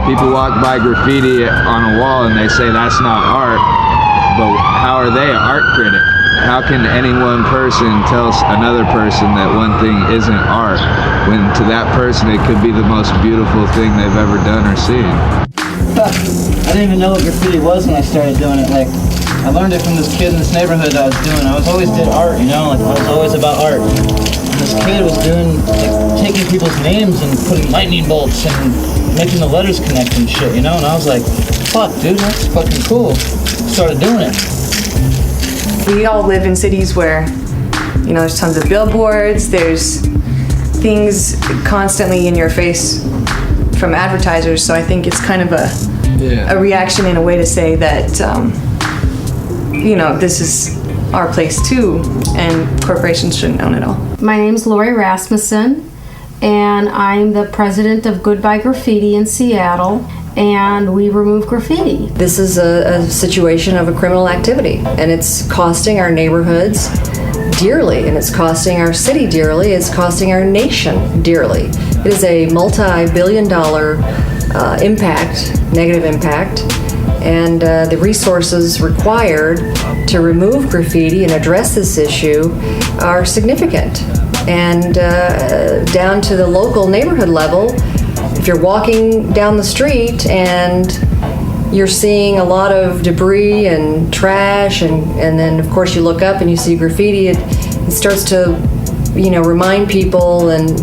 People walk by graffiti on a wall and they say that's not art, but how are they an art critic? How can any one person tell another person that one thing isn't art, when to that person it could be the most beautiful thing they've ever done or seen? I didn't even know what graffiti was when I started doing it. Like, I learned it from this kid in this neighborhood I was doing. I always did art, you know, like I was always about art. And this kid was doing, like, taking people's names and putting lightning bolts and making the letters connect and shit, you know? And I was like, fuck, dude, that's fucking cool. Started doing it. We all live in cities where, you know, there's tons of billboards, there's things constantly in your face from advertisers, so I think it's kind of a reaction in a way to say that, you know, this is our place too, and corporations shouldn't own it all. My name's Laurie Rasmussen, and I'm the president of Goodbye Graffiti in Seattle, and we remove graffiti. This is a situation of a criminal activity, and it's costing our neighborhoods dearly, and it's costing our city dearly, it's costing our nation dearly. It is a multi-billion-dollar impact, negative impact, and the resources required to remove graffiti and address this issue are significant. And down to the local neighborhood level, if you're walking down the street and you're seeing a lot of debris and trash, and then of course you look up and you see graffiti, it starts to, you know, remind people and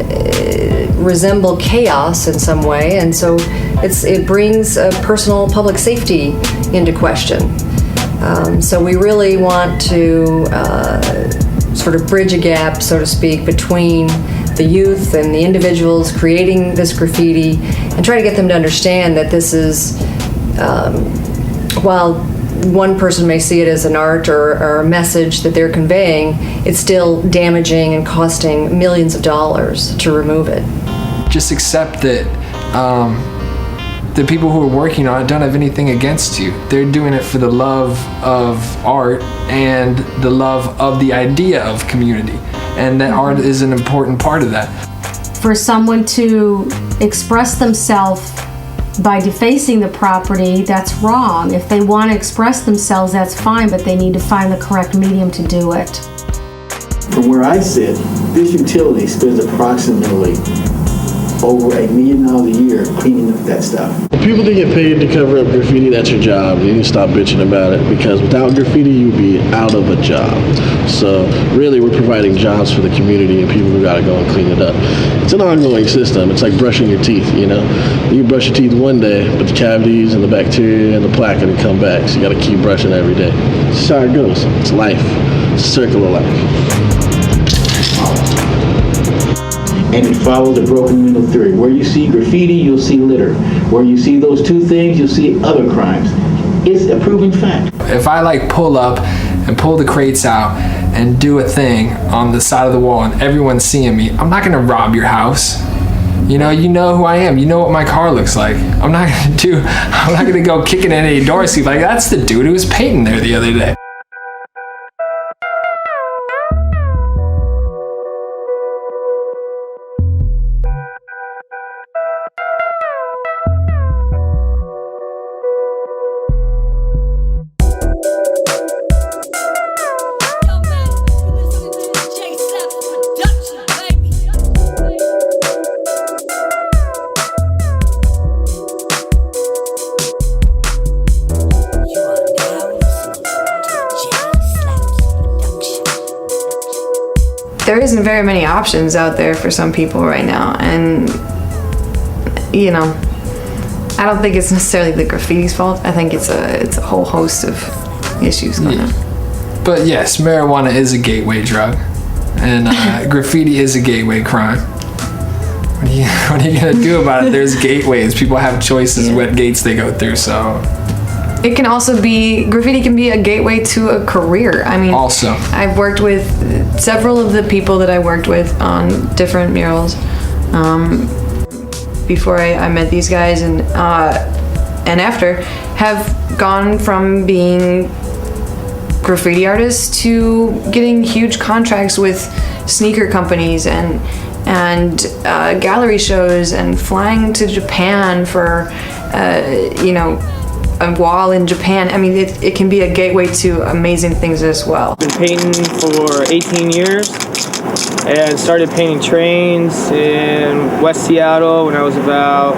resemble chaos in some way, and so it brings personal public safety into question. So we really want to sort of bridge a gap, so to speak, between the youth and the individuals creating this graffiti, and try to get them to understand that this is, while one person may see it as an art or a message that they're conveying, it's still damaging and costing millions of dollars to remove it. Just accept that the people who are working on it don't have anything against you. They're doing it for the love of art and the love of the idea of community. And that art is an important part of that. For someone to express themselves by defacing the property, that's wrong. If they want to express themselves, that's fine, but they need to find the correct medium to do it. From where I sit, this utility spends approximately over $1 million a year cleaning up that stuff. People that get paid to cover up graffiti, that's your job. You need to stop bitching about it, because without graffiti, you'd be out of a job. So really, we're providing jobs for the community and people who gotta go and clean it up. It's an ongoing system. It's like brushing your teeth, you know? You brush your teeth one day, but the cavities and the bacteria and the plaque are gonna come back, so you gotta keep brushing every day. That's how it goes. It's life. It's a circle of life. And it follows the broken window theory. Where you see graffiti, you'll see litter. Where you see those two things, you'll see other crimes. It's a proven fact. If I like pull up and pull the crates out and do a thing on the side of the wall and everyone's seeing me, I'm not gonna rob your house. You know who I am. You know what my car looks like. I'm not gonna go kicking in any door, see like that's the dude who was painting there the other day. There isn't very many options out there for some people right now, and you know, I don't think it's necessarily the graffiti's fault. I think it's a whole host of issues going on. But yes, marijuana is a gateway drug, and graffiti is a gateway crime. What are you gonna do about it? There's gateways. People have choices what gates they go through. So it can also be, graffiti can be a gateway to a career. I mean, also, I've worked with several of the people that I worked with on different murals before I met these guys, and after, have gone from being graffiti artists to getting huge contracts with sneaker companies and gallery shows, and flying to Japan for you know, a wall in Japan. I mean, it can be a gateway to amazing things as well. Been painting for 18 years and started painting trains in West Seattle when I was about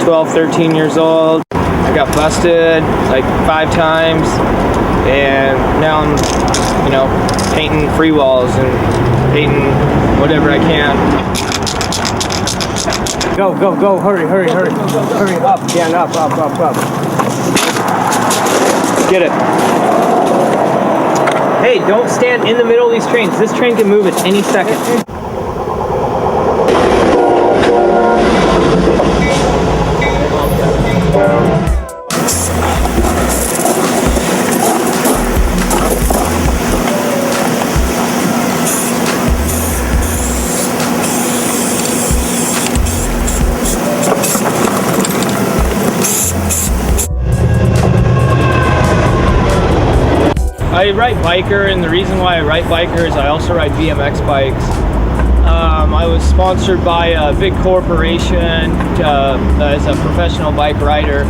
12, 13 years old. I got busted like 5 times, and now I'm, you know, painting free walls and painting whatever I can. Go, hurry, hurry up, again, up. Get it. Hey, don't stand in the middle of these trains. This train can move at any second. I write biker, and the reason why I write biker is I also ride BMX bikes. I was sponsored by a big corporation as a professional bike rider,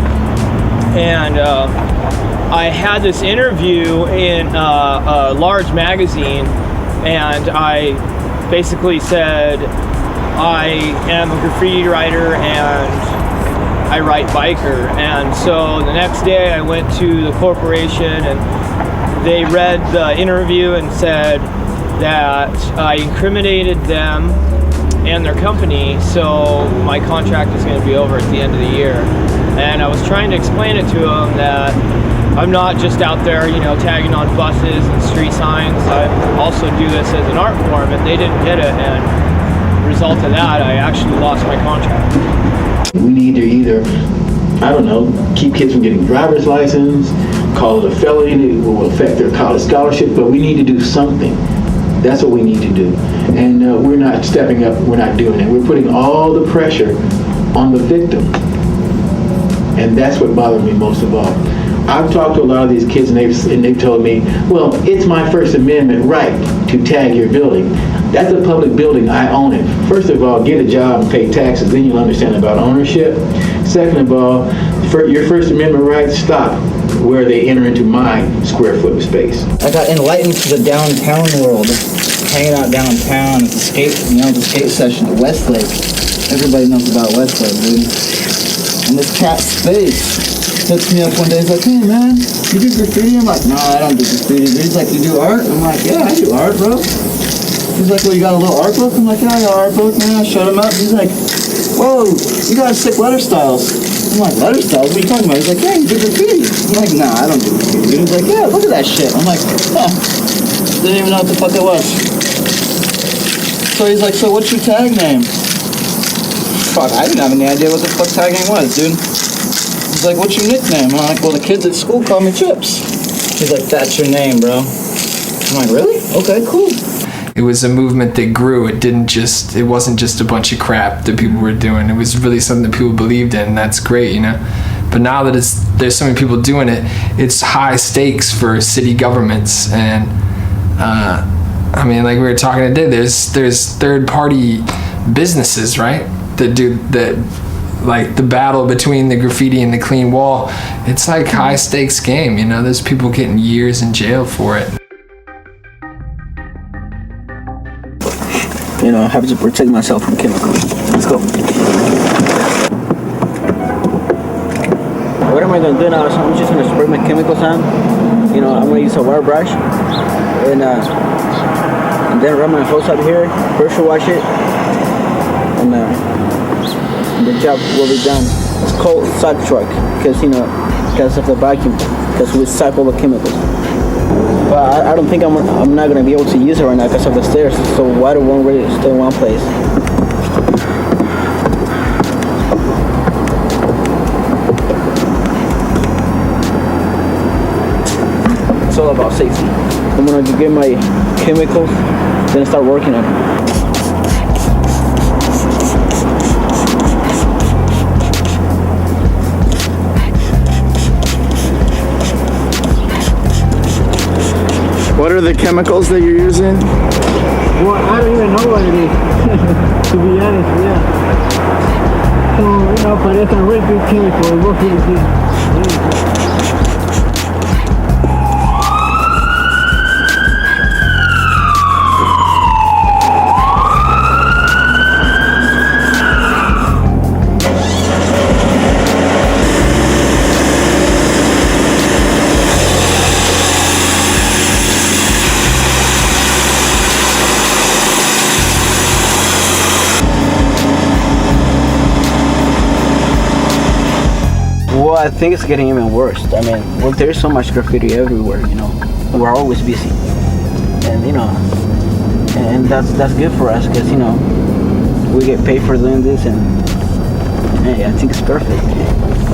and I had this interview in a large magazine, and I basically said I am a graffiti writer and I write biker. And so the next day I went to the corporation, and they read the interview and said that I incriminated them and their company, so my contract is going to be over at the end of the year. And I was trying to explain it to them that I'm not just out there, you know, tagging on buses and street signs. I also do this as an art form, and they didn't get it. And as a result of that, I actually lost my contract. We need to either, I don't know, keep kids from getting driver's license, call it a felony, it will affect their college scholarship, but we need to do something. That's what we need to do. And we're not stepping up, we're not doing it. We're putting all the pressure on the victim. And that's what bothered me most of all. I've talked to a lot of these kids, and they've told me, well, it's my First Amendment right to tag your building. That's a public building, I own it. First of all, get a job and pay taxes, then you'll understand about ownership. Second of all, your First Amendment rights stop where they enter into my square foot of space. I got enlightened to the downtown world, hanging out downtown at the skate session at Westlake. Everybody knows about Westlake, dude. And this cat Space hits me up one day. He's like, hey man, you do graffiti? I'm like, no, I don't do graffiti. He's like, you do art? I'm like, yeah, I do art, bro. He's like, well, you got a little art book? I'm like, yeah, I got an art book, man. I showed him up. He's like, whoa, you got sick letter styles. I'm like, letter styles? What are you talking about? He's like, yeah, you do graffiti. I'm like, nah, I don't do graffiti. He's like, yeah, look at that shit. I'm like, huh. Didn't even know what the fuck it was. So he's like, so what's your tag name? Fuck, I didn't have any idea what the fuck tag name was, dude. He's like, what's your nickname? I'm like, well, the kids at school call me Chips. He's like, that's your name, bro. I'm like, really? Okay, cool. It was a movement that grew. It wasn't just a bunch of crap that people were doing. It was really something that people believed in, and that's great, you know. But now that there's so many people doing it, it's high stakes for city governments. And I mean, like we were talking today, there's third-party businesses, right, that do that. Like the battle between the graffiti and the clean wall, it's like high stakes game, you know. There's people getting years in jail for it. You know, I have to protect myself from chemicals. Let's go. What am I gonna do now? So I'm just gonna spray my chemicals on. You know, I'm gonna use a wire brush and then run my hose up here, pressure wash it, and the job will be done. It's called suck truck because because of the vacuum, because we suck all the chemicals. But I don't think I'm not gonna be able to use it right now because of the stairs. So water won't really stay in one place. It's all about safety. I'm gonna get my chemicals, then start working on it. What are the chemicals that you're using? Well, I don't even know what it is, to be honest, yeah. So, but it's a really good chemical. It works really good. Well, I think it's getting even worse. I mean, well, there's so much graffiti everywhere, We're always busy. And, and that's good for us because, we get paid for doing this and hey, I think it's perfect.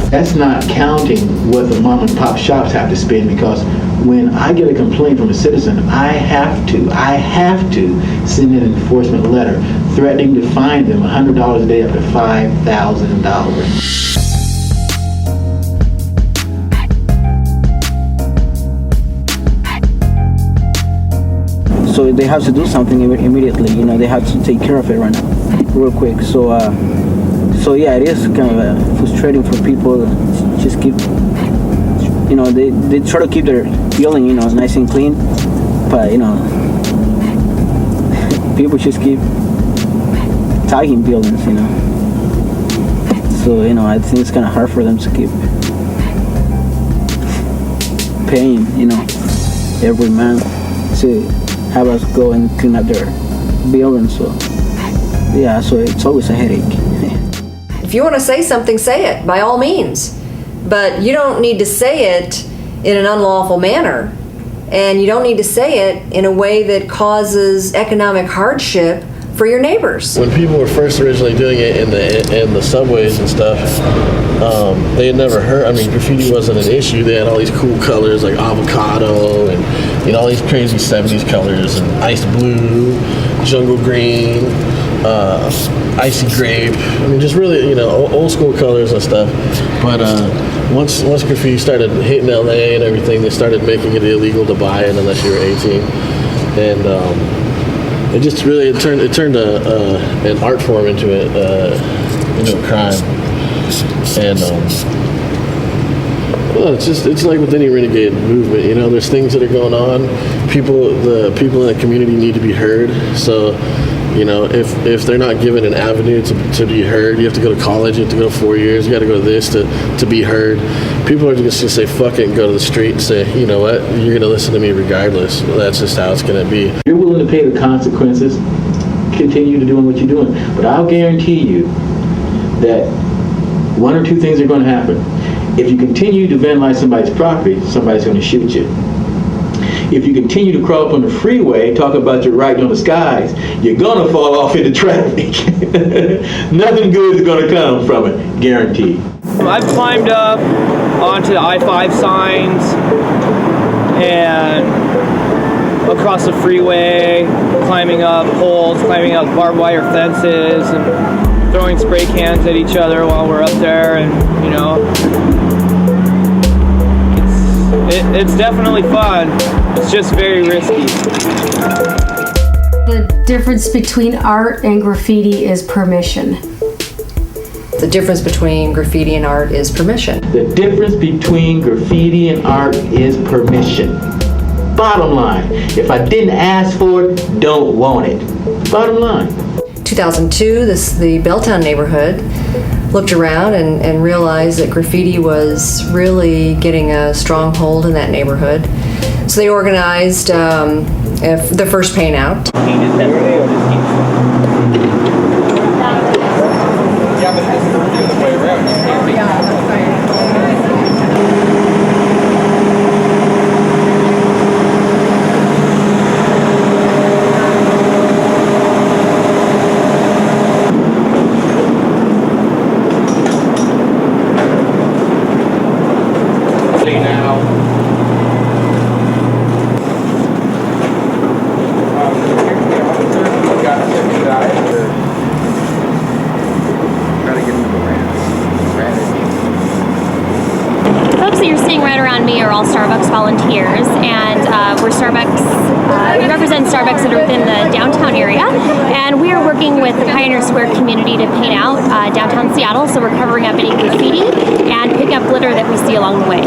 That's not counting what the mom and pop shops have to spend, because when I get a complaint from a citizen, I have to send an enforcement letter threatening to fine them $100 a day up to $5,000. So they have to do something immediately, they have to take care of it right now, real quick. So yeah, it is kind of frustrating for people to just keep, they try to keep their building, nice and clean, but, people just keep tagging buildings, So, I think it's kind of hard for them to keep paying, every month to have us go and clean up their building. So yeah, so it's always a headache. If you want to say something, say it, by all means. But you don't need to say it in an unlawful manner. And you don't need to say it in a way that causes economic hardship for your neighbors. When people were first originally doing it in the subways and stuff, they had never heard, graffiti wasn't an issue. They had all these cool colors like avocado and all these crazy 70s colors and ice blue, jungle green, icy grape. Just really, old school colors and stuff. But once graffiti started hitting LA and everything, they started making it illegal to buy it unless you were 18. And it just really it turned an art form into a crime. And well, it's like with any renegade movement, there's things that are going on. The people in the community need to be heard. So, if they're not given an avenue to be heard, you have to go to college, you have to go 4 years, you got to go to this to be heard. People are just gonna say fuck it and go to the street and say, you know what, you're gonna listen to me regardless. That's just how it's gonna be. You're willing to pay the consequences, continue to doing what you're doing, but I'll guarantee you that one or two things are going to happen. If you continue to vandalize somebody's property, somebody's going to shoot you. If you continue to crawl up on the freeway, talk about your right on the skies, you're going to fall off into traffic. Nothing good is going to come from it, guaranteed. I've climbed up onto the I-5 signs and across the freeway, climbing up poles, climbing up barbed wire fences, and throwing spray cans at each other while we're up there, and it's definitely fun. It's just very risky. The difference between art and graffiti is permission. The difference between graffiti and art is permission. The difference between graffiti and art is permission. Bottom line, if I didn't ask for it, don't want it. Bottom line. 2002, the Belltown neighborhood looked around and realized that graffiti was really getting a strong hold in that neighborhood. So they organized the first paint out. Yeah, but Starbucks. We represent Starbucks that are within the downtown area, and we are working with the Pioneer Square community to paint out downtown Seattle. So we're covering up any graffiti and picking up glitter that we see along the way.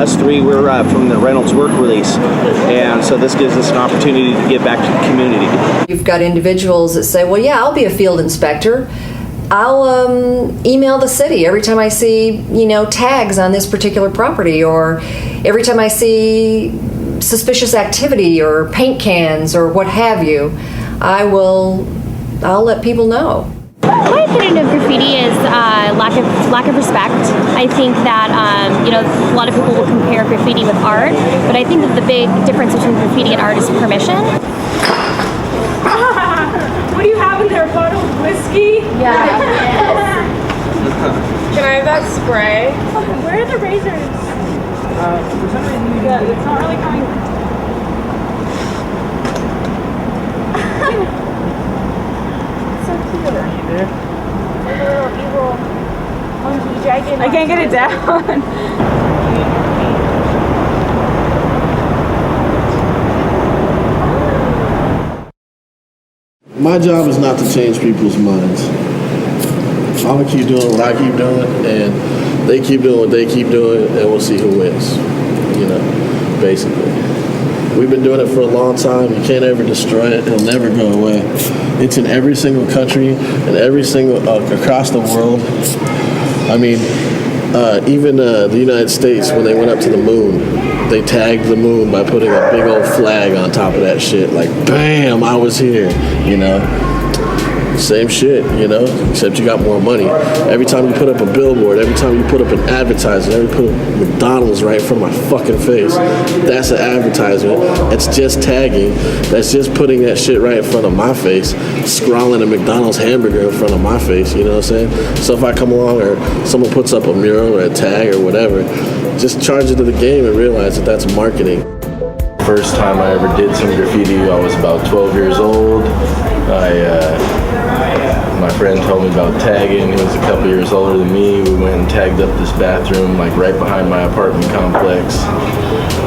Us three, we're from the Reynolds work release, and so this gives us an opportunity to give back to the community. You've got individuals that say, well, yeah, I'll be a field inspector. I'll email the city every time I see, tags on this particular property, or every time I see suspicious activity or paint cans or what have you. I'll let people know. My opinion of graffiti is lack of respect. I think that a lot of people will compare graffiti with art, but I think that the big difference between graffiti and art is permission. What do you have in there? A bottle of whiskey? Yeah. Can I have that spray? Where are the razors? For some reason, yeah, it's not really coming. So cute. There's a little evil monkey dragon. I can't get it down. My job is not to change people's minds. I'm gonna keep doing what I keep doing, and they keep doing what they keep doing, and we'll see who wins. Basically. We've been doing it for a long time. You can't ever destroy it. It'll never go away. It's in every single country and every single across the world. I mean, even the United States, when they went up to the moon, they tagged the moon by putting a big old flag on top of that shit. Like, bam, I was here, Same shit, except you got more money. Every time you put up a billboard, every time you put up an advertisement, every time you put up McDonald's right in front of my fucking face, that's an advertisement. It's just tagging. That's just putting that shit right in front of my face, scrawling a McDonald's hamburger in front of my face, you know what I'm saying? So if I come along or someone puts up a mural or a tag or whatever, just charge it to the game and realize that that's marketing. First time I ever did some graffiti, I was about 12 years old. My friend told me about tagging. He was a couple years older than me. We went and tagged up this bathroom, like right behind my apartment complex.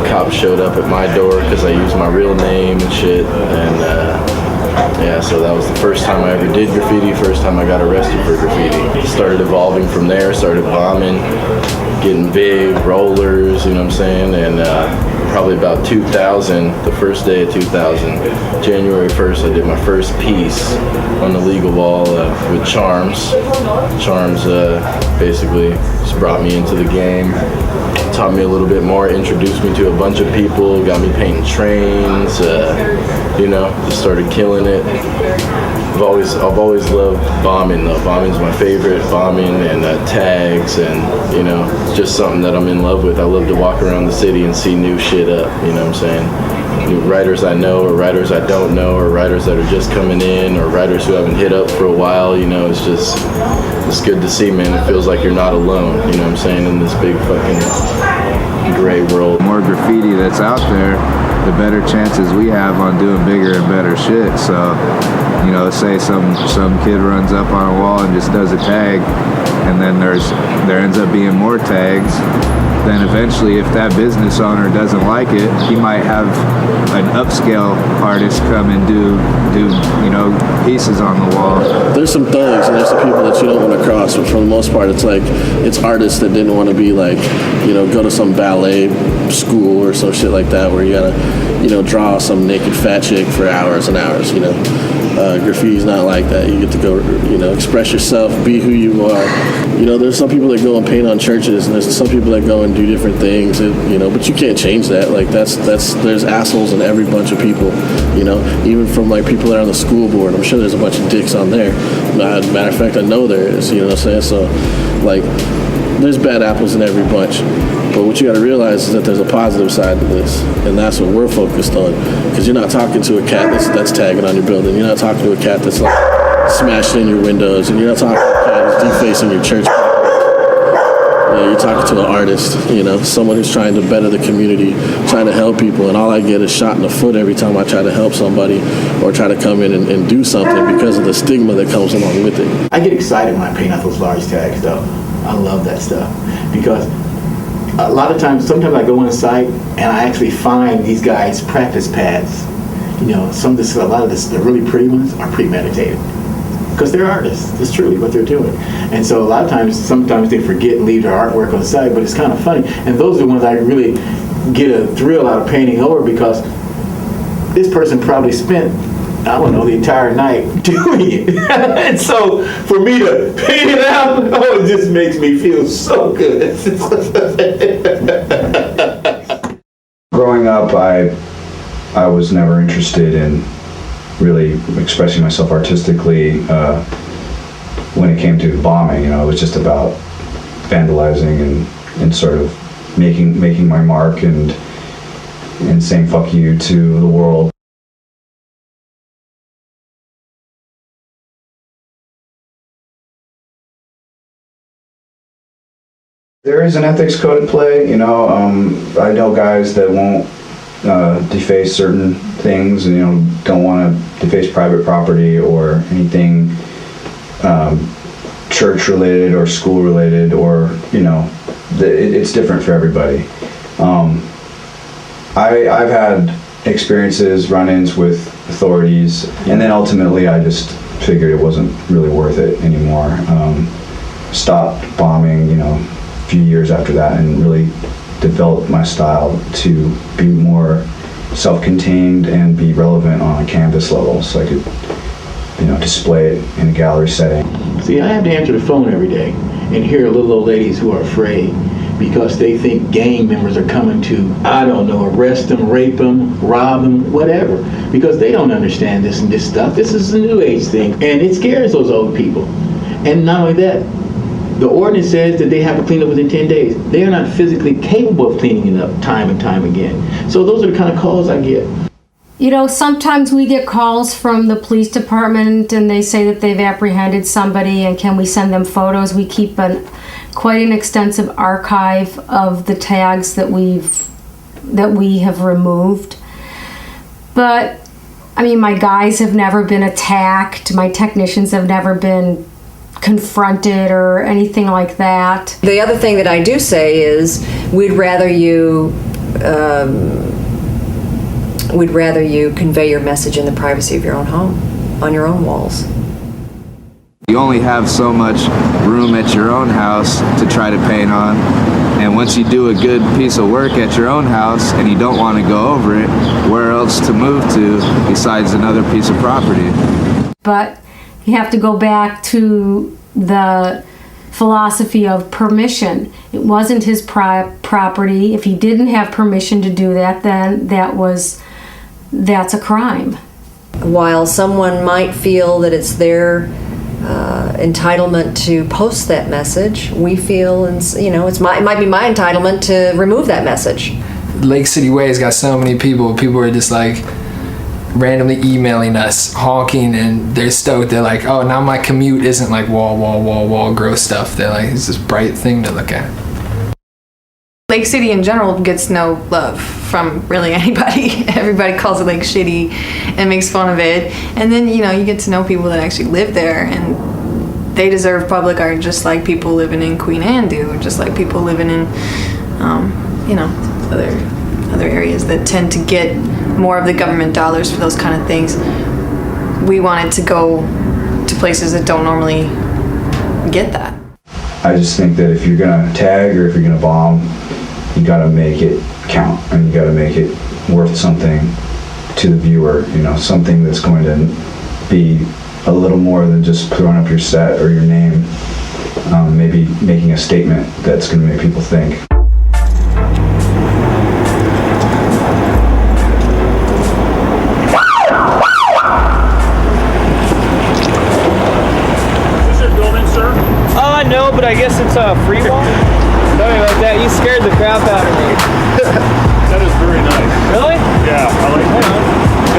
Cops showed up at my door because I used my real name and shit. And so that was the first time I ever did graffiti, first time I got arrested for graffiti. Started evolving from there, started bombing, getting big, rollers, you know what I'm saying? And probably about 2000, the first day of 2000, January 1st, I did my first piece on the legal wall with Charms. Charms basically just brought me into the game, taught me a little bit more, introduced me to a bunch of people, got me painting trains, just started killing it. I've always loved bombing though. Bombing's my favorite, bombing and tags, and just something that I'm in love with. I love to walk around the city and see new shit up, you know what I'm saying? New writers I know or writers I don't know or writers that are just coming in or writers who haven't hit up for a while, it's good to see, man. It feels like you're not alone, you know what I'm saying, in this big fucking gray world. The more graffiti that's out there, the better chances we have on doing bigger and better shit. So, say some kid runs up on a wall and just does a tag, and then there ends up being more tags. Then eventually, if that business owner doesn't like it, he might have an upscale artist come and do pieces on the wall. There's some thugs and there's some people that you don't want to cross, but for the most part, it's artists that didn't want to be go to some ballet school or some shit like that where you gotta, draw some naked fat chick for hours and hours, Graffiti's not like that. You get to go, express yourself, be who you are. There's some people that go and paint on churches, and there's some people that go and do different things, but you can't change that. There's assholes in every bunch of people, even from people that are on the school board. I'm sure there's a bunch of dicks on there. Matter of fact, I know there is, you know what I'm saying? So, there's bad apples in every bunch. But what you got to realize is that there's a positive side to this, and that's what we're focused on. Because you're not talking to a cat that's tagging on your building. You're not talking to a cat that's smashing in your windows, and you're not talking to a cat that's defacing your church. You're talking to an artist, someone who's trying to better the community, trying to help people, and all I get is shot in the foot every time I try to help somebody or try to come in and do something because of the stigma that comes along with it. I get excited when I paint out those large tags, though. I love that stuff because a lot of times, sometimes I go on site and I actually find these guys' practice pads. You know, a lot of the really pretty ones are premeditated. Because they're artists. It's truly what they're doing. And so a lot of times, sometimes they forget and leave their artwork on the side, but it's kind of funny. And those are the ones I really get a thrill out of painting over, because this person probably spent, I don't know, the entire night doing it. And so for me to paint it out, it just makes me feel so good. Growing up, I was never interested in really expressing myself artistically when it came to bombing. You know, it was just about vandalizing and sort of making my mark and saying fuck you to the world. There is an ethics code at play, you know. I know guys that won't deface certain things, and, you know, don't want to deface private property or anything church related or school related, or, you know, it's different for everybody. I've had experiences, run-ins with authorities, and then ultimately I just figured it wasn't really worth it anymore. Stopped bombing, you know, a few years after that, and really developed my style to be more self-contained and be relevant on a canvas level, so I could, you know, display it in a gallery setting. See, I have to answer the phone every day and hear little old ladies who are afraid because they think gang members are coming to, I don't know, arrest them, rape them, rob them, whatever, because they don't understand this and this stuff. This is a new age thing, and it scares those old people. And not only that, the ordinance says that they have to clean up within 10 days. They are not physically capable of cleaning it up time and time again. So those are the kind of calls I get. You know, sometimes we get calls from the police department and they say that they've apprehended somebody and can we send them photos. We keep quite an extensive archive of the tags that we have removed. But, I mean, my guys have never been attacked. My technicians have never been confronted or anything like that. The other thing that I do say is we'd rather you convey your message in the privacy of your own home, on your own walls. You only have so much room at your own house to try to paint on, and once you do a good piece of work at your own house and you don't want to go over it, where else to move to besides another piece of property? But you have to go back to the philosophy of permission. It wasn't his property. If he didn't have permission to do that, then that's a crime. While someone might feel that it's their entitlement to post that message, we feel, you know, it might be my entitlement to remove that message. Lake City Way's got so many people. People are just like randomly emailing us, honking, and they're stoked. They're like, oh, now my commute isn't like wall, gross stuff. They're like, it's this bright thing to look at. Lake City in general gets no love from really anybody. Everybody calls it Lake Shitty and makes fun of it. And then, you know, you get to know people that actually live there, and they deserve public art just like people living in Queen Anne do, just like people living in, you know, other areas that tend to get more of the government dollars for those kind of things. We wanted to go to places that don't normally get that. I just think that if you're gonna tag or if you're gonna bomb, you gotta make it count, and you gotta make it worth something to the viewer, you know, something that's going to be a little more than just throwing up your set or your name, maybe making a statement that's gonna make people think. No, but I guess it's a free wall. Sorry about that. You scared the crap out of me. That is very nice. Really? Yeah, I like that.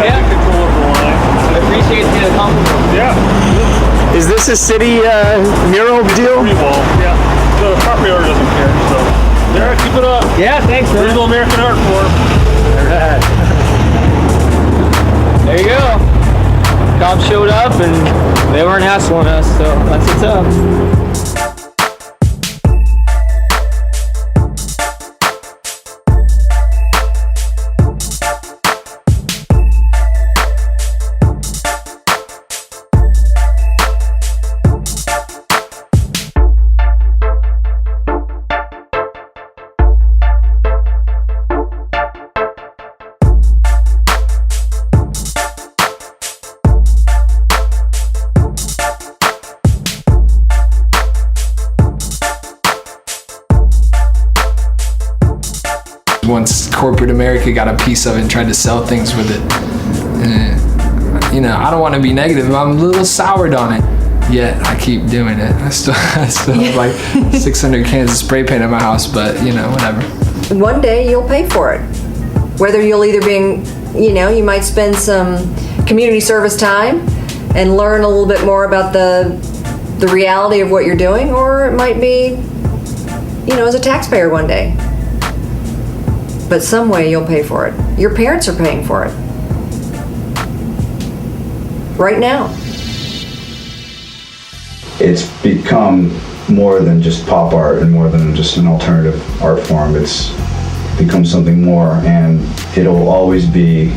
Yeah. Good control of the line. I appreciate the compliment. Yeah. Is this a city mural deal? Free wall. Yeah. The property owner doesn't care, so. There, keep it up. Yeah, thanks, man. Original American art form. All right. There you go. Cops showed up and they weren't hassling us, so that's what's up. Once corporate America got a piece of it and tried to sell things with it, I don't want to be negative, but I'm a little soured on it. Yet I keep doing it. I still have like 600 cans of spray paint at my house, but whatever. One day you'll pay for it. Whether you'll either be, you might spend some community service time and learn a little bit more about the reality of what you're doing, or it might be, as a taxpayer one day. But some way you'll pay for it. Your parents are paying for it. Right now. It's become more than just pop art and more than just an alternative art form. It's become something more, and it'll always be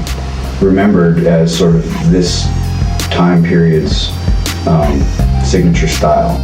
remembered as sort of this time period's signature style.